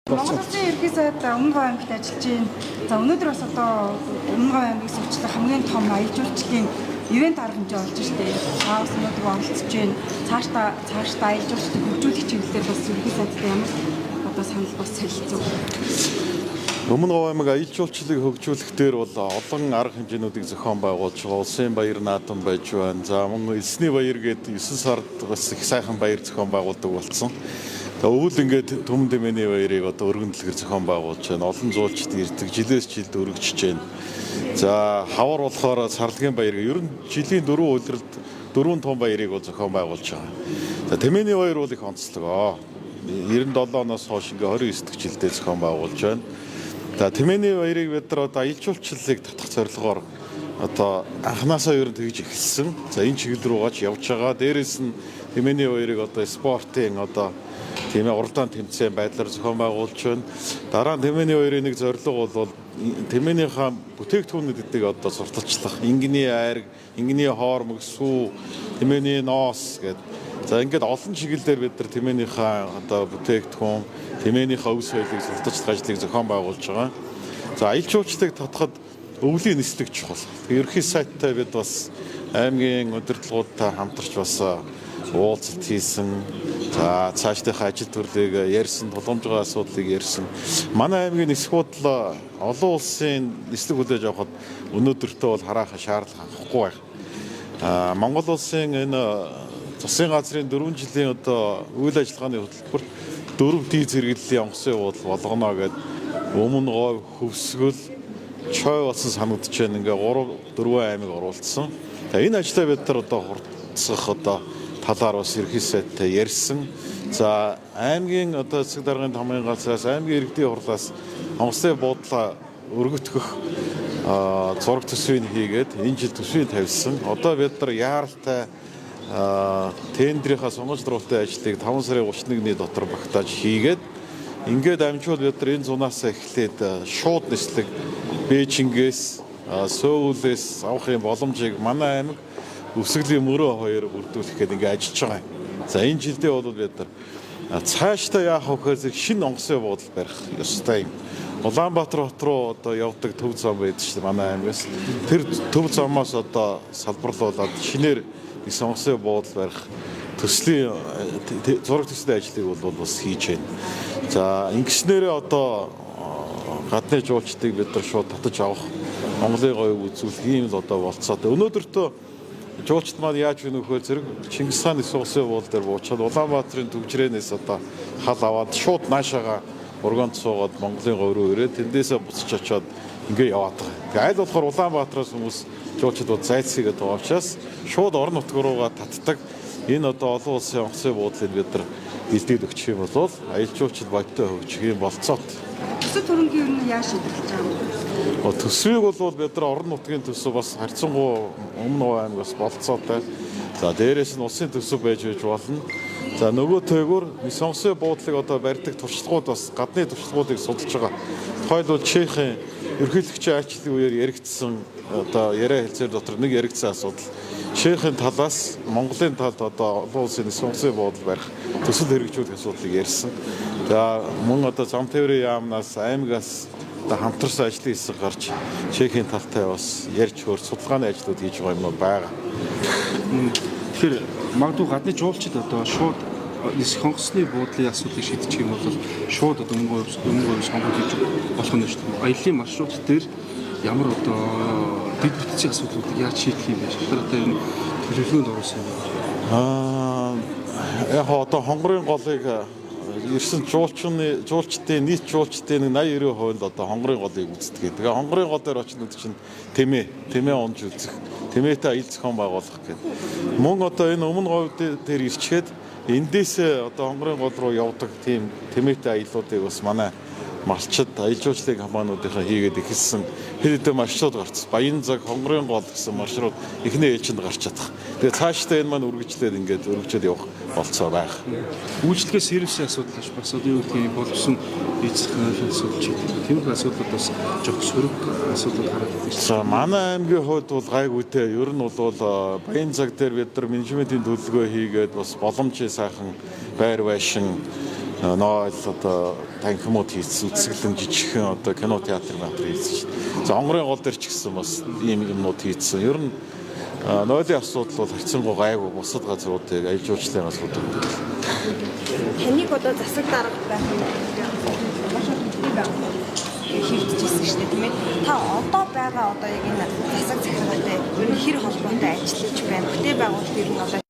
Монгол Улсын ерхий сайд Өмнө Говь аймагт ажиллаж байна. За өнөөдөр бас одоо Өмнө Говь аймагт сувчлах хамгийн том аялал жуулчлалын ивент арга хэмжээ болж штэ. Цаавс өнөөдөр оролцож байна. Цаашдаа аялал жуулчлалыг хөгжүүлэх чиглэлээр бас ерхий сайдтай ямар одоо санал бас солилцов. Өмнө Говь аймаг аялал жуулчлалыг хөгжүүлэх дээр бол олон арга хэмжээнүүдийг зохион байгуулж байгаа. Улсын баяр наадам байж байна. За мөн эсний баяр гэдэг 9 сард бас их сайхан баяр зохион байгуулдаг болсон. Өвөл ингээд Түмэн Дэмэний баярыг одоо өргөн дэлгэр зохион байгуулж байна. Олон зуулчид ирдэг, жилээс жилд өргөжж байна. За хавар болохоор сарлагын баяр. Ер нь жилийн 4 өдрөд 4 том баярыг зохион байгуулж байгаа. За Дэмэний баяр бол их онцлог. 97 оноос хойш ингээ 29 дэх жилдээ зохион байгуулж байна. За Дэмэний баярыг бид нар одоо аялал жуулчлалыг татах зорилгоор одоо анханасаа ер нь тэгж эхэлсэн. За энэ чиглэл рүүгаач явж байгаа. Дээрээс нь Дэмэний баярыг одоо спортын одоо тийм ээ уралдаан тэмцээн байдлаар зохион байгуулж байна. Дараа нь Дэмэний баярын нэг зорилго бол Дэмэнийхээ бүтээгдэхүүнүүдийг одоо сурталчлах. Ингэний айраг, ингэний хоормог, сүү, Дэмэний ноос гэдэг. За ингээд олон чиглэлээр бид нар Дэмээнийхээ одоо бүтээгдэхүүн, Дэмээнийхээ өв соёлыг сурталчлах ажлыг зохион байгуулж байгаа. За аялал жуулчлалыг татахад өвлийн нислэг чухал. Ерхий сайттай бид бас аймгийн удирдлагуудтай хамтарч бас уулзалт хийсэн. За цаашдынхаа ажил төрлийг ярьсан, тулгамжийн асуудлыг ярьсан. Манай аймгийн нисэх бодол олон улсын нислэг хүлээж авахд өнөөдөртөө бол хараахаа шаардлага хангахгүй байна. Монгол улсын энэ засгийн газрын 4 жилийн одоо үйл ажиллагааны хөтөлбөрт 4 ди зэрэглэлийн онгоцын явдал болгоно гэдэг Өмнө Говь, Хөвсгөл, Чой болсон санагдаж байна. Ингээ 3-4 аймаг оруулсан. Тэгээ энэ ажлаа бид нар одоо хурцсах одоо талаар бас ерхий сайдтай ярьсан. За аймгийн одоо засаг даргын тамгын газраас аймгийн иргэдийн хурлаас онгоцны буудлаа өргөтгөх зураг төсвийг хийгээд энэ жил төсвийг тавьсан. Одоо бид нар яаралтай тендерийнхаа сонгож дуралтай ажлыг 5 сарын 31-ний дотор багтааж хийгээд ингээд амжуул бид нар энэ зунаас эхлээд шууд нислэг Бээжингээс, Сөүлээс авах юм боломжийг манай аймаг Өсгөлийн мөрөө хоёр бүрдүүлэхэд ингээд ажиллаж байгаа юм. За энэ жилдээ бол бид нар цаашдаа яах вэ гэхээр шинэ онгоцны буудал барих ёстой юм. Улаанбаатар хот руу одоо явдаг төв зам байдаг шүү дээ манай аймагаас. Тэр төв замаас одоо салбарлуулад шинээр их онгоцны буудал барих төслийн зураг төслийн ажлыг бол бас хийж байна. За ингэснээрээ одоо гадны жуулчдыг бид нар шууд татаж авах, Монголын говийг үзүүлэх ийм л одоо болцоод. Өнөөдөртөө жуулчд маань яаж вэ нөхөр зэрэг Чингис хааны сугсын уул дээр буучаад Улаанбаатарын төвчрэнээс одоо хал аваад шууд наашаага урганд суугаад Монголын говь руу ирээд тэндээсээ буцаж очоод ингээ яваад байгаа. Тэгээ аль болохоор Улаанбаатараас хүмүүс жуулчдууд зайлсхийгээд байгаа учраас шууд орон нутг руугаа татдаг. Энэ одоо олон улсын онгоцны буудлыг бид нар бэлдээд өгчих юм бол аялал жуулчлал бодтой хөгжих юм болцоод. Төсөв төрөнгийн юу нь яаж шийдвэрлэж байгаа вэ? Төсвийг бол бид нар орон нутгийн төсөв бас харьцангуй Өмнө Говь аймагаас болцоотой. За дээрээс нь улсын төсөв байж болно. За нөгөө тэйгүүр сонгоцны буудлыг одоо барьдаг туршлагууд бас гадны туршлагуудыг судалж байгаа. Тухайлбал Чехийн ерөнхийлөгчийн айлчлалын үеэр яригдсан одоо яриа хэлцээр дотор нэг яригдсан асуудал. Чехийн талаас Монголын талд одоо олон улсын сонгоцны буудлыг барих төсөл хэрэгжүүлэх асуудлыг ярьсан. За мөн одоо зам тээврийн яамнаас аймагаас хамтарсан ажлын хэсэг гарч Чехийн талтай бас ярьж хөр судалгааны ажлууд хийж байгаа юм байна. Тэгэхээр магадгүй гадны жуулчид одоо шууд нисэх онгоцны буудлын асуудлыг шийдчих юм бол шууд одоо Өмнө Говь сонгож хийж болох нь шүү дээ. Аяллаа маршрут дээр ямар одоо дэд бүтцийн асуудлуудыг яаж шийдэх юм бэ? Тэр одоо энэ төлөвлөгөөнд оруулсан юм. Яг одоо хонгорын голыг ирсэн жуулчдын нийт жуулчдын 80-90% нь одоо хонгорын голыг үздэг. Тэгээ хонгорын гол дээр очно гэдэг чинь тэмээ унж үзэх, тэмээтэй аялал зохион байгуулах гэдэг. Мөн одоо энэ Өмнө Говь дээр ирчгээд эндээсээ одоо хонгорын гол руу явдаг тийм тэмээтэй аяллуудыг бас манай малчид аялал жуулчлалын компаниудынхаа хийгээд эхэлсэн хэд хэдэн маршрут гарцсан. Баянзаг, хонгорын гол гэсэн маршрут эхний ээлжинд гарч чадах. Тэгээ цаашдаа энэ маань үргэлжлээд ингээд өргөжөд явах болцоо байх. Үйлчлэгээ сервисийн асуудал бас одоо юу гэдгийг боловсон эзэхний асуудал ч гэдэг. Тийм асуудлууд бас жоох сөрөг асуудал харагддаг шүү. За манай аймгийн хувьд бол гайгүй те. Ер нь бол Баянзаг дээр бид нар менежментийн төлөвлөгөө хийгээд бас боломжийн сайхан байр байшин нойл одоо танхимууд хийсэн үзэсгэлэн жижигхэн одоо кино театр хийсэн шүү дээ. За онгорын гол дээр ч гэсэн бас ийм юмнууд хийсэн. Ер нь нойлын асуудал бол хайцангуй гайгүй бусад газруудыг аяж жуулчлалын асуудал. Таныг одоо засаг дарга байх юм хийгдчихсэн шүү дээ тийм ээ. Та одоо байгаа одоо яг энэ засаг захиргаатай хэр холбоотой ажиллаж байна. Бүтээл байгуулалт ер нь одоо